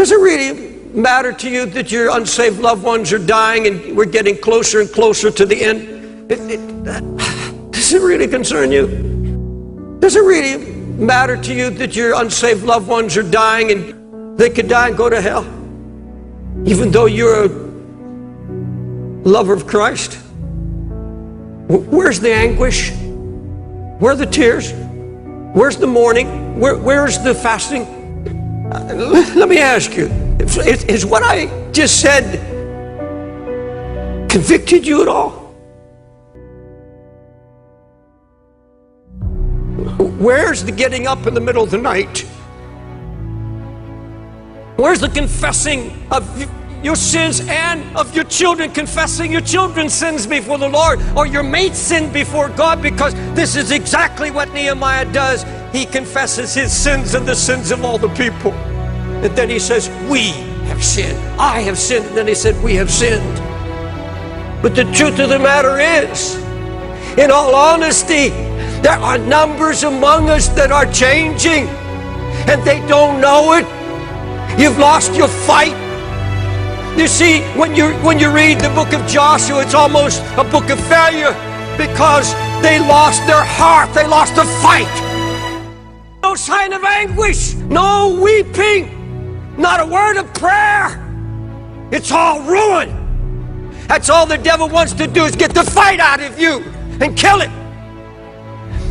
Does it really matter to you that your unsaved loved ones are dying and we're getting closer and closer to the end? Does it really concern you? Does it really matter to you that your unsaved loved ones are dying and they could die and go to hell? Even though you're a lover of Christ? Where's the anguish? Where are the tears? Where's the mourning? Where's the fasting? Let me ask you, is what I just said convicted you at all? Where's the getting up in the middle of the night? Where's the confessing of your sins and of your children, confessing your children's sins before the Lord, or your mate's sin before God? Because this is exactly what Nehemiah does. He confesses his sins and the sins of all the people. And then he says, we have sinned. I have sinned. And then he said, we have sinned. But the truth of the matter is, in all honesty, there are numbers among us that are changing, and they don't know it. You've lost your fight. You see, when you read the book of Joshua, it's almost a book of failure because they lost their heart. They lost the fight. No sign of anguish, no weeping, not a word of prayer. It's all ruin. That's all the devil wants to do, is get the fight out of you and kill it.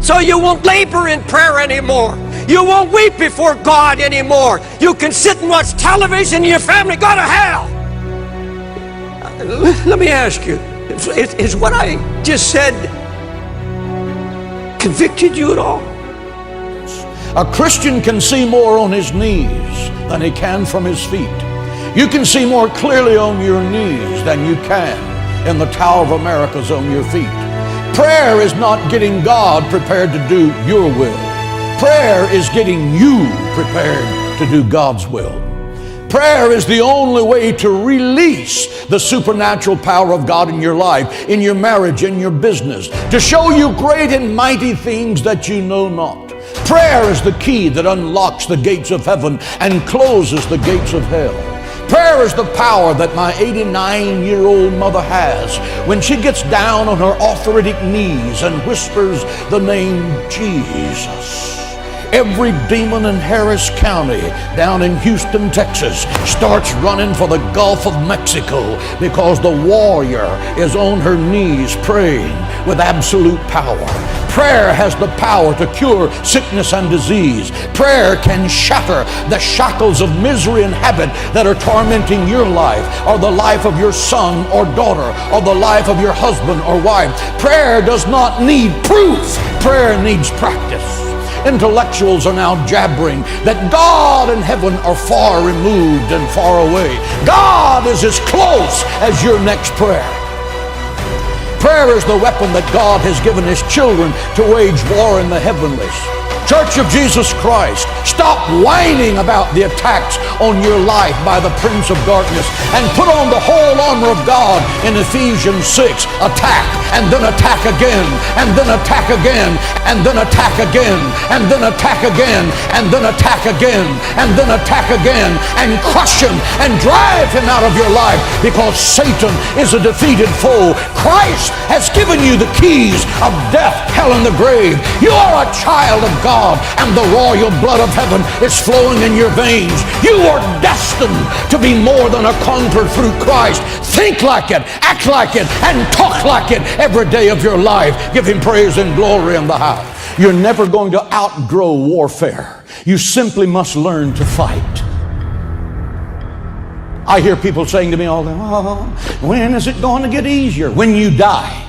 So you won't labor in prayer anymore. You won't weep before God anymore. You can sit and watch television and your family go to hell. Let me ask you, is what I just said convicted you at all? A Christian can see more on his knees than he can from his feet. You can see more clearly on your knees than you can in the Tower of America's on your feet. Prayer is not getting God prepared to do your will. Prayer is getting you prepared to do God's will. Prayer is the only way to release the supernatural power of God in your life, in your marriage, in your business, to show you great and mighty things that you know not. Prayer is the key that unlocks the gates of heaven and closes the gates of hell. Prayer is the power that my 89-year-old mother has when she gets down on her arthritic knees and whispers the name Jesus. Every demon in Harris County down in Houston, Texas starts running for the Gulf of Mexico because the warrior is on her knees praying with absolute power. Prayer has the power to cure sickness and disease. Prayer can shatter the shackles of misery and habit that are tormenting your life, or the life of your son or daughter, or the life of your husband or wife. Prayer does not need proof. Prayer needs practice. Intellectuals are now jabbering that God and heaven are far removed and far away. God is as close as your next prayer. Prayer is the weapon that God has given His children to wage war in the heavenlies. Church of Jesus Christ, stop whining about the attacks on your life by the prince of darkness and put on the whole armor of God in Ephesians 6. Attack, and then attack again, and then attack again, and then attack again, and then attack again, and then attack again, and then attack again, and crush him and drive him out of your life, because Satan is a defeated foe. Christ has given you the keys of death, hell, and the grave. You are a child of God, and the royal blood of heaven is flowing in your veins. You are destined to be more than a conqueror through Christ. Think like it, act like it, and talk like it every day of your life. Give Him praise and glory in the house. You're never going to outgrow warfare. You simply must learn to fight. I hear people saying to me all the time, oh, when is it going to get easier? When you die.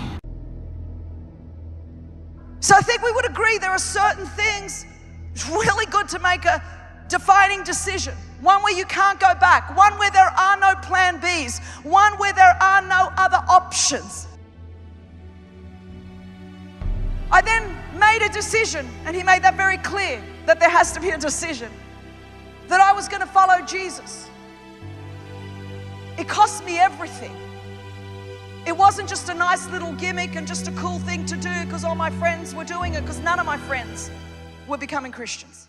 So I think we would agree there are certain things it's really good to make a defining decision. One where you can't go back. One where there are no plan Bs. One where there are no other options. I then made a decision, and He made that very clear, that there has to be a decision, that I was going to follow Jesus. It cost me everything. It wasn't just a nice little gimmick and just a cool thing to do because all my friends were doing it, because none of my friends were becoming Christians.